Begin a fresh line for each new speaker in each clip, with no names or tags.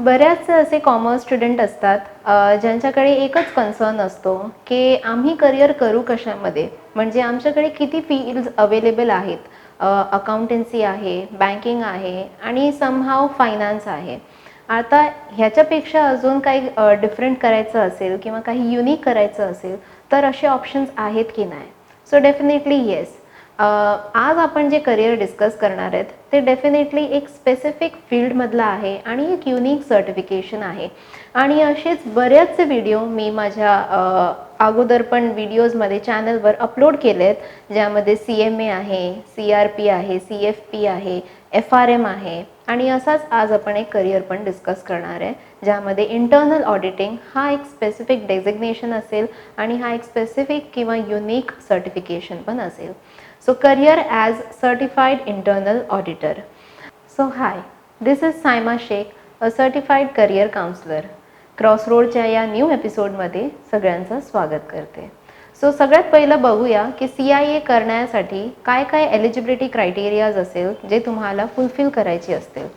बऱ्याचसे असे commerce student असतात ज्यांच्याकडे एकच कन्सर्न असतो की आम्ही करिअर करू कशामध्ये, म्हणजे आमच्याकडे किती फील्ड्स अवेलेबल आहेत. अकाउंटन्सी आहे, बँकिंग आहे आणि समहाव फायनान्स आहे. आता ह्याच्यापेक्षा अजून काही डिफरंट करायचं असेल किंवा काही युनिक करायचं असेल तर असे ऑप्शन्स आहेत की नाही. So definitely yes. आज आपण जे करिअर डिस्कस करणार आहेत ते डेफिनेटली एक स्पेसिफिक फील्डमधलं आहे आणि एक युनिक सर्टिफिकेशन आहे. आणि असेच बरेचसे व्हिडिओ मी माझ्या अगोदर पण व्हिडिओजमध्ये चॅनलवर अपलोड केले आहेत, ज्यामध्ये CMA आहे, CRP आहे, CFP आहे, FRM आहे आणि असाच आज आपण एक करिअर पण डिस्कस करणार आहे, ज्यामध्ये इंटर्नल ऑडिटिंग हा एक स्पेसिफिक डेझिग्नेशन असेल आणि हा एक स्पेसिफिक किंवा युनिक सर्टिफिकेशन पण असेल. So career as certified internal auditor. So hi, this is Saima Sheikh, a certified career counselor. क्रॉसरोडच्या या न्यू एपिसोडमध्ये सगळ्यांचं स्वागत करते. सो सगळ्यात पहिलं बघूया की CIA करण्यासाठी काय काय एलिजिबिलिटी क्रायटेरियाज असेल जे तुम्हाला फुलफिल करायची असतील.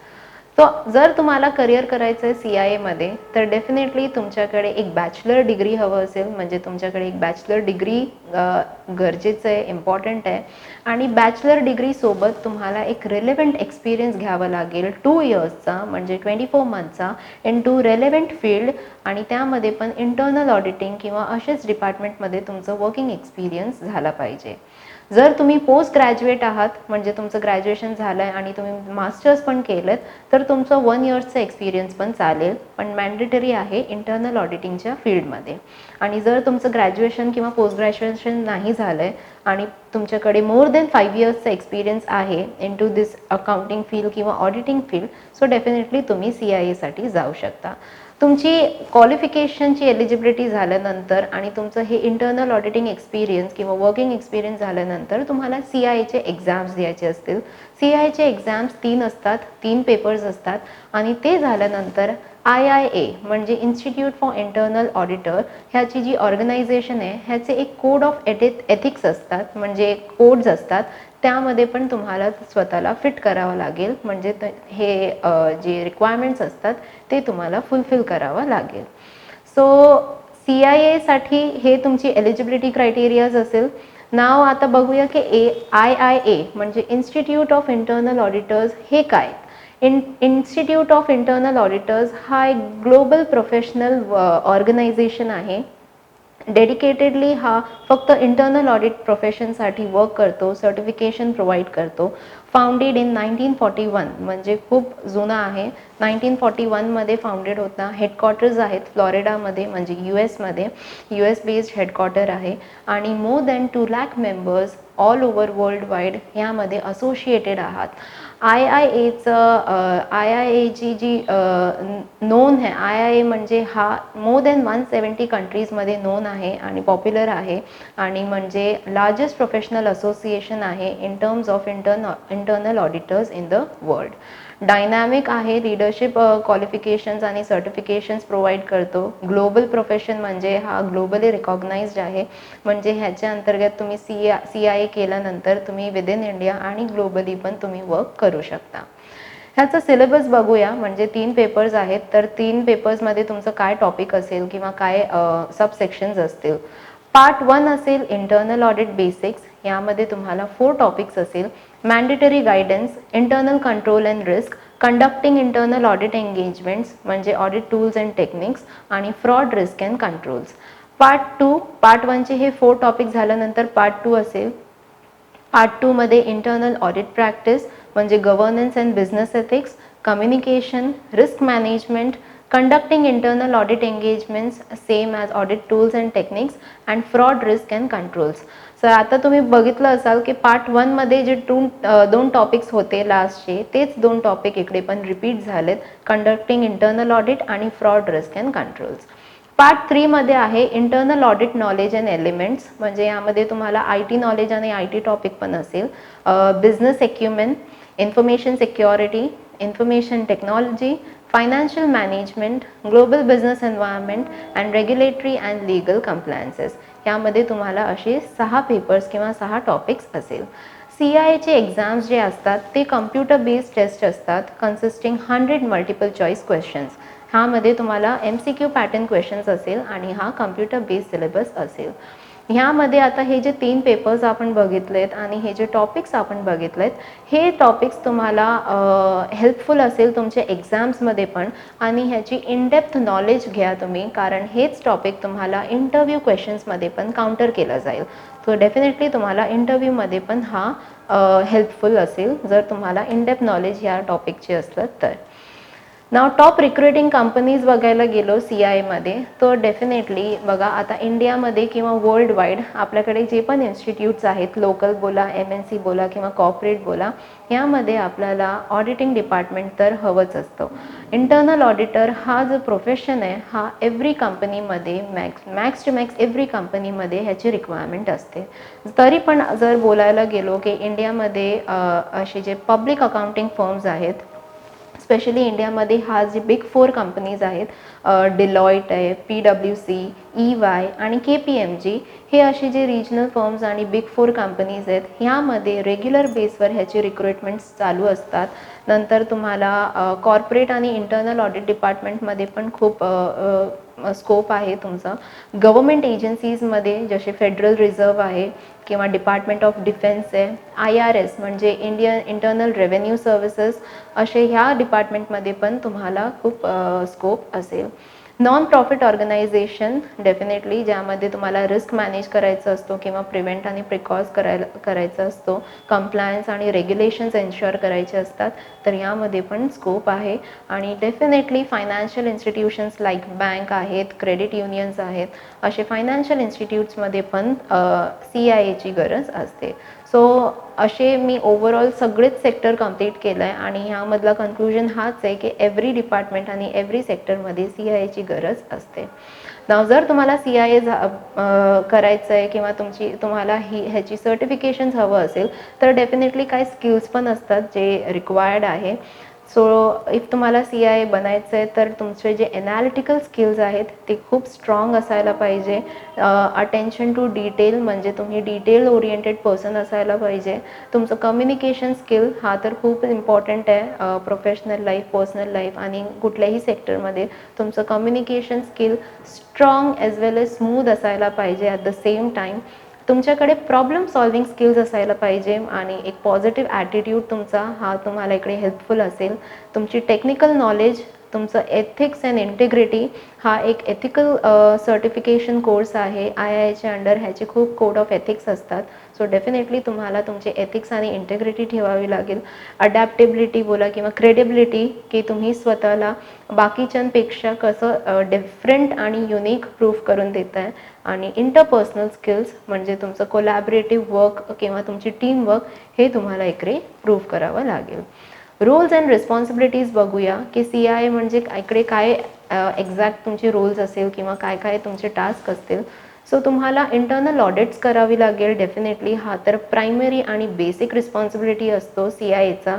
तो जर तुम्हाला करिअर करायचं आहे CIAमध्ये तर डेफिनेटली तुमच्याकडे एक बॅचलर डिग्री हवं असेल, म्हणजे तुमच्याकडे एक बॅचलर डिग्री गरजेचं आहे, इम्पॉर्टंट आहे. आणि बॅचलर डिग्रीसोबत तुम्हाला एक रिलेव्हंट एक्सपिरियन्स घ्यावा लागेल 2 इयर्सचा, म्हणजे 24 मंथचा इन टू रेलेव्हंट फील्ड. आणि त्यामध्ये पण इंटर्नल ऑडिटिंग किंवा असेच डिपार्टमेंटमध्ये तुमचं वर्किंग एक्सपिरियन्स झाला पाहिजे. जर तुम्ही पोस्ट ग्रॅज्युएट आहात, म्हणजे तुमचं ग्रॅज्युएशन झालं आहे आणि तुम्ही मास्टर्स पण केलं तर तुमचं 1 इयर्सचं एक्सपिरियन्स पण चालेल, पण मॅन्डेटरी आहे इंटर्नल ऑडिटिंगच्या फील्डमध्ये. आणि जर तुमचं ग्रॅज्युएशन किंवा पोस्ट ग्रॅज्युएशन नाही झालं आहे आणि तुमच्याकडे मोर दॅन 5 इयर्सचा एक्सपिरियन्स आहे in to this accounting field किंवा ऑडिटिंग फील्ड, सो डेफिनेटली तुम्ही CIAसाठी जाऊ शकता. तुमची क्वालिफिकेशनची एलिजिबिलिटी झाल्यानंतर आणि तुमचं हे इंटर्नल ऑडिटिंग एक्सपिरियन्स किंवा वर्किंग एक्सपिरियन्स झाल्यानंतर तुम्हाला CIAचे एक्झाम्स द्यायचे असतील. CIAचे एक्झाम्स 3 असतात, 3 पेपर्स असतात आणि ते झाल्यानंतर IIA म्हणजे इन्स्टिट्यूट फॉर इंटर्नल ऑडिटर ह्याची जी ऑर्गनायझेशन आहे ह्याचे एक कोड ऑफ एथिक्स असतात, म्हणजे कोड्स असतात. त्यामध्ये पण तुम्हाला स्वतःला फिट करावं लागेल, म्हणजे हे जे रिक्वायरमेंट्स असतात ते तुम्हाला फुलफिल करावं लागेल. सो CIAसाठी हे तुमची एलिजिबिलिटी क्रायटेरियाज असेल. नाव आता बघूया की IIA म्हणजे इन्स्टिट्यूट ऑफ इंटर्नल ऑडिटर्स हे काय. इन्स्टिट्यूट ऑफ इंटर्नल ऑडिटर्स हा एक ग्लोबल प्रोफेशनल ऑर्गनायझेशन आहे. डेडिकेटेडली हा फक्त इंटर्नल ऑडिट प्रोफेशनसाठी वर्क करतो, सर्टिफिकेशन प्रोव्हाइड करतो. फाउंडेड इन 1941 म्हणजे खूप जुना आहे. 1941मध्ये फाउंडेड होता. हेडक्वार्टर्स आहेत फ्लॉरिडामध्ये, म्हणजे US US बेस्ड हेडक्वार्टर आहे. आणि more than 2 lakh members all over world wide ह्यामध्ये असोसिएटेड आहात. IIAची जी नोंद आहे, IIA म्हणजे हा मोर दॅन 170 कंट्रीजमध्ये नोन आहे आणि पॉप्युलर आहे. आणि म्हणजे लार्जेस्ट प्रोफेशनल असोसिएशन आहे in terms of internal auditors in the world. Dynamic आहे, लिडरशिप क्वालिफिकेशन्स आणि सर्टिफिकेशन्स प्रोव्हाइड करतो. ग्लोबल प्रोफेशन म्हणजे हा ग्लोबली रिकॉग्नाइज्ड आहे, म्हणजे ह्याच्या अंतर्गत तुम्ही CIA केल्यानंतर तुम्ही विदिन इंडिया आणि ग्लोबली पण तुम्ही वर्क करू शकता. ह्याचं सिलेबस बघूया, म्हणजे 3 पेपर्स आहेत, तर 3 पेपर्समध्ये तुमचं काय टॉपिक असेल किंवा काय सबसेक्शन्स असतील. पार्ट 1 असेल इंटर्नल ऑडिट बेसिक्स, यामध्ये तुम्हाला 4 टॉपिक्स असेल. Mandatory guidance, internal control and risk, conducting internal audit engagements म्हणजे ऑडिट टूल्स अँड टेक्निक्स आणि fraud risk and controls. Part 1चे हे 4 टॉपिक झाल्यानंतर पार्ट 2 असेल. पार्ट 2मध्ये इंटर्नल ऑडिट प्रॅक्टिस म्हणजे governance and business ethics, communication, risk management, conducting internal audit engagements same as audit tools and techniques and fraud risk and controls. Sir आता तुम्ही बघितलं असाल की पार्ट 1मध्ये जे 2 टॉपिक्स होते लास्टचे, तेच 2 टॉपिक इकडे पण रिपीट झालेत, कंडक्टिंग इंटर्नल ऑडिट आणि fraud risk and controls. Part 3मध्ये आहे internal audit knowledge and elements, म्हणजे यामध्ये तुम्हाला IT नॉलेज आणि IT टॉपिक पण असेल. Business acumen, information security, information technology, financial management, global business environment and regulatory and legal compliances. यामध्ये तुम्हाला असे 6 पेपर्स किंवा 6 टॉपिक्स असेल. CIAचे एक्झाम्स जे असतात ते कम्प्युटर बेस्ड टेस्ट असतात कन्सिस्टिंग 100 मल्टिपल चॉईस क्वेश्चन्स. ह्यामध्ये तुम्हाला MCQ पॅटर्न क्वेश्चन्स असेल आणि हा कम्प्युटर बेस्ड सिलेबस असेल. ह्यामध्ये आता हे जे 3 पेपर्स आपण बघितलेत आणि हे जे टॉपिक्स आपण बघितलेत हे टॉपिक्स तुम्हाला हेल्पफुल असेल तुमच्या एक्झाम्समध्ये पण आणि ह्याची इनडेप्थ नॉलेज घ्या तुम्ही, कारण हेच टॉपिक तुम्हाला इंटरव्ह्यू क्वेश्चन्समध्ये पण काउंटर केलं जाईल. सो डेफिनेटली तुम्हाला इंटरव्ह्यूमध्ये पण हा हेल्पफुल असेल जर तुम्हाला इनडेप्थ नॉलेज ह्या टॉपिकचे असलं तर. नाव टॉप रिक्रुटिंग कंपनीज बघायला गेलो CIAमध्ये तर डेफिनेटली बघा आता इंडियामध्ये किंवा वर्ल्ड वाईड आपल्याकडे जे पण इन्स्टिट्यूट्स आहेत, लोकल बोला, MNC बोला किंवा कॉर्पोरेट बोला, यामध्ये आपल्याला ऑडिटिंग डिपार्टमेंट तर हवंच असतं. इंटरनल ऑडिटर हा जो प्रोफेशन आहे हा एव्हरी कंपनीमध्ये मॅक्स टू मॅक्स एव्हरी कंपनीमध्ये ह्याची रिक्वायरमेंट असते. तरी पण जर बोलायला गेलो की इंडियामध्ये असे जे पब्लिक अकाउंटिंग फर्म्स आहेत, स्पेशली इंडियामध्ये हा जे बिग 4 कंपनीज आहेत, डिलॉयट आहे, PwC, EY आणि KPMG, हे असे जे रिजनल फर्म्स आणि बिग 4 कंपनीज आहेत ह्यामध्ये रेग्युलर बेसवर ह्याचे रिक्रुटमेंट्स चालू असतात. नंतर तुम्हाला कॉर्पोरेट आणि इंटरनल ऑडिट डिपार्टमेंटमध्ये पण खूप स्कोप आहे तुमचा. गव्हर्मेंट एजन्सीजमध्ये जसे फेडरल रिझर्व्ह आहे किंवा डिपार्टमेंट ऑफ डिफेन्स आहे, IRS म्हणजे इंडियन इंटरनल रेव्हेन्यू सर्व्हिसेस, असे ह्या डिपार्टमेंटमध्ये पण तुम्हाला खूप स्कोप असेल. नॉन प्रॉफिट ऑर्गनायझेशन डेफिनेटली ज्यामध्ये तुम्हाला रिस्क मॅनेज करायचं असतो किंवा प्रिव्हेंट आणि प्रिकॉज करायचा असतो, कंप्लायन्स आणि रेग्युलेशन्स एन्श्युअर करायचे असतात, तर यामध्ये पण स्कोप आहे. आणि definitely financial institutions like bank आहेत, क्रेडिट युनियन्स आहेत, असे फायनान्शियल इन्स्टिट्यूट्समध्ये पण CIAची गरज असते. सो असे मी ओव्हरऑल सगळेच सेक्टर कंप्लीट केलं आहे आणि ह्यामधला कन्क्लुजन हाच आहे की एव्हरी डिपार्टमेंट आणि एव्हरी सेक्टरमध्ये CIAची गरज असते. नाव जर तुम्हाला CIA करायचं आहे किंवा तुम्हाला ह्याची सर्टिफिकेशन्स हवं असेल तर डेफिनेटली काही स्किल्स पण असतात जे रिक्वायर्ड आहे. सो इफ तुम्हाला CIA बनायचं आहे तर तुमचे जे ॲनालिटिकल स्किल्स आहेत ते खूप स्ट्रॉंग असायला पाहिजे. अटेन्शन टू डिटेल म्हणजे तुम्ही डिटेल ओरिएंटेड पर्सन असायला पाहिजे. तुमचं कम्युनिकेशन स्किल हा तर खूप इम्पॉर्टंट आहे प्रोफेशनल लाईफ, पर्सनल लाईफ आणि कुठल्याही सेक्टरमध्ये तुमचं कम्युनिकेशन स्किल स्ट्रॉंग ॲज वेल एज स्मूथ असायला पाहिजे. ॲट द सेम टाईम तुमच्याकडे प्रॉब्लेम सॉल्विंग स्किल्स असायला पाहिजे आणि एक पॉझिटिव्ह ॲटिट्यूड तुमचा हा तुम्हाला इकडे हेल्पफुल असेल. तुमची टेक्निकल नॉलेज, तुमचं एथिक्स अँड इंटिग्रिटी हा एक एथिकल सर्टिफिकेशन कोर्स आहे IIAच्या अंडर. ह्याचे खूप कोड ऑफ एथिक्स असतात. सो डेफिनेटली तुम्हाला तुमचे एथिक्स आणि इंटिग्रिटी ठेवावी लागेल. अडॅप्टेबिलिटी बोला किंवा क्रेडिबिलिटी, की तुम्ही स्वतःला बाकीच्यांपेक्षा कसं डिफरंट आणि युनिक प्रूफ करून देत आहे. आणि इंटरपर्सनल स्किल्स म्हणजे तुमचं कोलॅबरेटिव्ह वर्क किंवा तुमची टीम वर्क हे तुम्हाला इकडे प्रूव्ह करावं लागेल. रोल्स अँड रिस्पॉन्सिबिलिटीज बघूया की CIA म्हणजे इकडे काय एक्झॅक्ट तुमचे रोल्स असेल किंवा काय काय तुमचे टास्क असतील. सो तुम्हाला इंटरनल ऑडिट्स करावी लागेल डेफिनेटली. हा तर प्रायमरी आणि बेसिक रिस्पॉन्सिबिलिटी असतो CIAचा.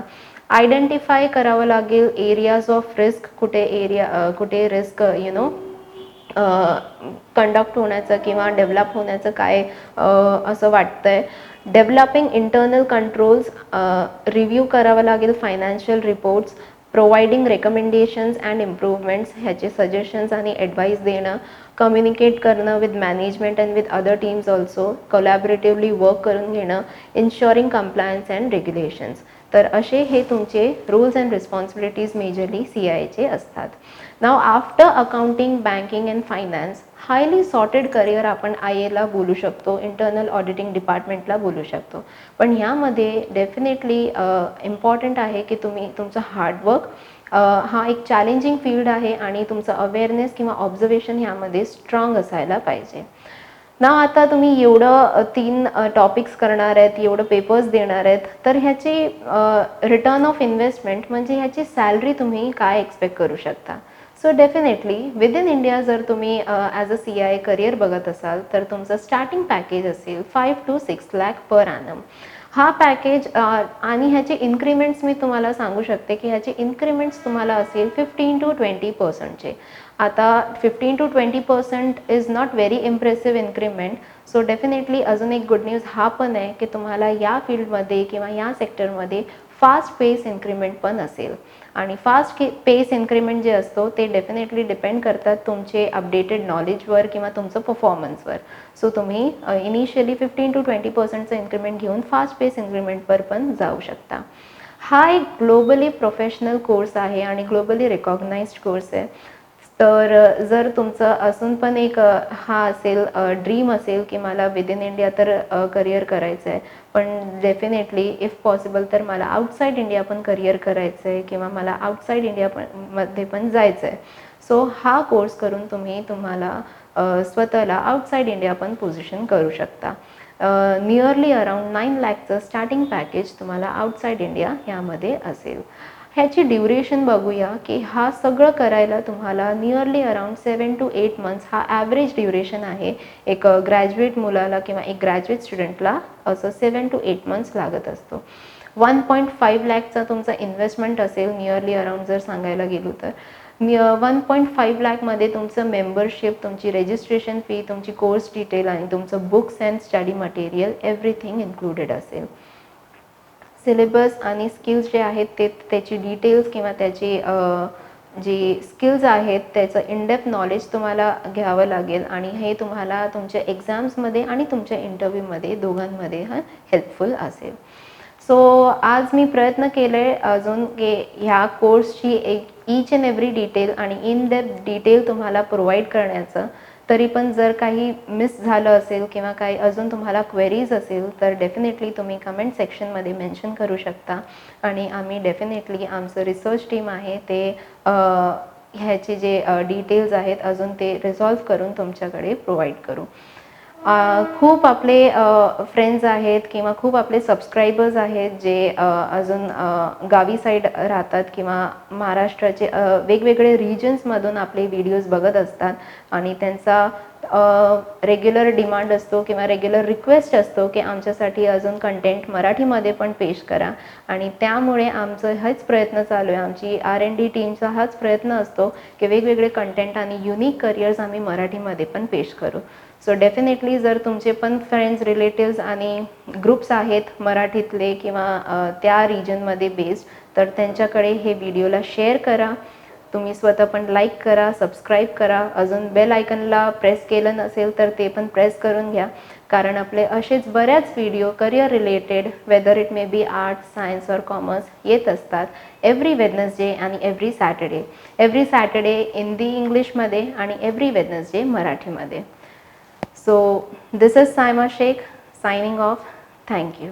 आयडेंटिफाय करावं लागेल एरियाज ऑफ रिस्क, कुठे रिस्क कंडक्ट होण्याचं किंवा डेव्हलप होण्याचं काय असं वाटतंय. डेव्हलपिंग इंटरनल कंट्रोल्स, रिव्ह्यू करावं लागेल financial reports, providing recommendations and improvements, ह्याचे सजेशन्स आणि ॲडवाईस देणं, कम्युनिकेट करणं with management and with other teams also, collaboratively work करून घेणं, इन्शुअरिंग कंप्लायन्स अँड रेग्युलेशन्स. तर असे हे तुमचे रूल्स अँड रिस्पॉन्सिबिलिटीज मेजरली CIAचे असतात. नाव after accounting, banking and finance highly sorted career आपण IAला बोलू शकतो, इंटरनल ऑडिटिंग डिपार्टमेंटला बोलू शकतो. पण ह्यामध्ये डेफिनेटली इम्पॉर्टंट आहे की तुम्ही तुमचं हार्डवर्क, हा एक चॅलेंजिंग फील्ड आहे आणि तुमचं अवेअरनेस किंवा ऑब्झर्वेशन ह्यामध्ये स्ट्रॉंग असायला पाहिजे. ना आता तुम्ही एवढं 3 टॉपिक्स करणार आहेत, एवढं पेपर्स देणार आहेत, तर ह्याची रिटर्न ऑफ इन्व्हेस्टमेंट म्हणजे ह्याची सॅलरी तुम्ही काय एक्सपेक्ट करू शकता. सो डेफिनेटली विदिन इंडिया जर तुम्ही ॲज अ CIA करिअर बघत असाल तर तुमचं स्टार्टिंग पॅकेज असेल 5 to 6 लाख पर ॲनम. हा पॅकेज आणि ह्याचे इन्क्रिमेंट्स मी तुम्हाला सांगू शकते की ह्याचे इन्क्रिमेंट्स तुम्हाला असेल 15% to 20%चे. आता 15% to 20% is not very impressive increment. So definitely अजून एक गुड न्यूज हा पण आहे की तुम्हाला या फील्डमध्ये किंवा या सेक्टरमध्ये फास्ट पेस इन्क्रिमेंट पण असेल. आणि फास्ट पेस इन्क्रिमेंट जे असतो ते डेफिनेटली डिपेंड करतात तुमचे अपडेटेड नॉलेजवर किंवा तुमचं परफॉर्मन्सवर. सो तुम्ही इनिशियली 15% to 20%चं इन्क्रिमेंट घेऊन फास्ट पेस इन्क्रिमेंटवर पण जाऊ शकता. हा एक ग्लोबली प्रोफेशनल कोर्स आहे आणि ग्लोबली रिकॉग्नाइज्ड कोर्स आहे. तर जर तुमचं अजून पण एक हा असेल ड्रीम असेल की मला विदिन इंडिया तर करिअर करायचं आहे, पण डेफिनेटली इफ पॉसिबल तर मला आउटसाईड इंडिया पण करिअर करायचं आहे किंवा मला आउटसाईड इंडिया पण मध्ये पण जायचं आहे. सो हा कोर्स करून तुम्हाला स्वतःला आउटसाईड इंडिया पण पोझिशन करू शकता. नियरली अराउंड 9 लाखचं स्टार्टिंग पॅकेज तुम्हाला आउटसाईड इंडिया यामध्ये असेल. ह्याची ड्युरेशन बघूया की हा सगळं करायला तुम्हाला नियरली अराउंड 7 to 8 मंथ्स हा ॲव्हरेज ड्युरेशन आहे. एक ग्रॅज्युएट मुलाला किंवा एक ग्रॅज्युएट स्टुडंटला असं 7 to 8 मंथ्स लागत असतो. 1.5 लाखचा तुमचा इन्व्हेस्टमेंट असेल नियरली अराउंड जर सांगायला गेलो तर. 1.5 लाखमध्ये तुमचं मेंबरशिप, तुमची रजिस्ट्रेशन फी, तुमची कोर्स डिटेल आणि तुमचं books and study material everything included असेल. सिलेबस आणि स्किल्स जे आहेत त्याची डिटेल्स किंवा त्याची जी स्किल्स आहेत त्याचं इनडेप्थ नॉलेज तुम्हाला घ्यावं लागेल आणि हे तुम्हाला तुमच्या एक्झाम्समध्ये आणि तुमच्या इंटरव्ह्यूमध्ये दोघांमध्ये हेल्पफुल असेल. सो आज मी प्रयत्न केले अजून की ह्या कोर्सची ईच अँड एव्हरी डिटेल आणि इन डेप्थ डिटेल तुम्हाला प्रोव्हाइड करण्याचं. तरी पण जर काही मिस झालं असेल किंवा काही अजून तुम्हाला क्वेरीज असेल तर डेफिनेटली तुम्ही कमेंट सेक्शनमध्ये मेन्शन करू शकता आणि आम्ही डेफिनेटली आमचं रिसर्च टीम आहे ते ह्याचे जे डिटेल्स आहेत अजून ते रिझॉल्व्ह करून तुमच्याकडे प्रोव्हाइड करू. खूप आपले फ्रेंड्स आहेत किंवा खूप आपले सबस्क्रायबर्स आहेत जे अजून गावी साईड राहतात किंवा महाराष्ट्राचे वेगवेगळे रिजन्समधून आपले व्हिडिओज बघत असतात आणि त्यांचा रेग्युलर डिमांड असतो किंवा रेग्युलर रिक्वेस्ट असतो की आमच्यासाठी अजून कंटेंट मराठीमध्ये पण पेश करा. आणि त्यामुळे आमचं हाच प्रयत्न चालू आहे, आमची R&D टीमचा हाच प्रयत्न असतो की वेगवेगळे कंटेंट आणि युनिक करिअर्स आम्ही मराठीमध्ये पण पेश करू. सो डेफिनेटली जर तुमचे पण फ्रेंड्स, रिलेटिव्स आणि ग्रुप्स आहेत मराठीतले किंवा त्या रिजनमध्ये बेस्ड तर त्यांच्याकडे हे व्हिडिओला शेअर करा. तुम्ही स्वतः पण लाईक करा, सबस्क्राईब करा. अजून बेल आयकनला प्रेस केलं नसेल तर ते पण प्रेस करून घ्या, कारण आपले असेच बऱ्याच video career related whether it may be arts, science और कॉमर्स येत असतात एव्हरी वेडनेसडे आणि every Saturday. Every Saturday Hindi इंग्लिशमध्ये आणि एव्हरी वेडनेसडे मराठीमध्ये. So this is Saima Sheikh signing off. Thank you.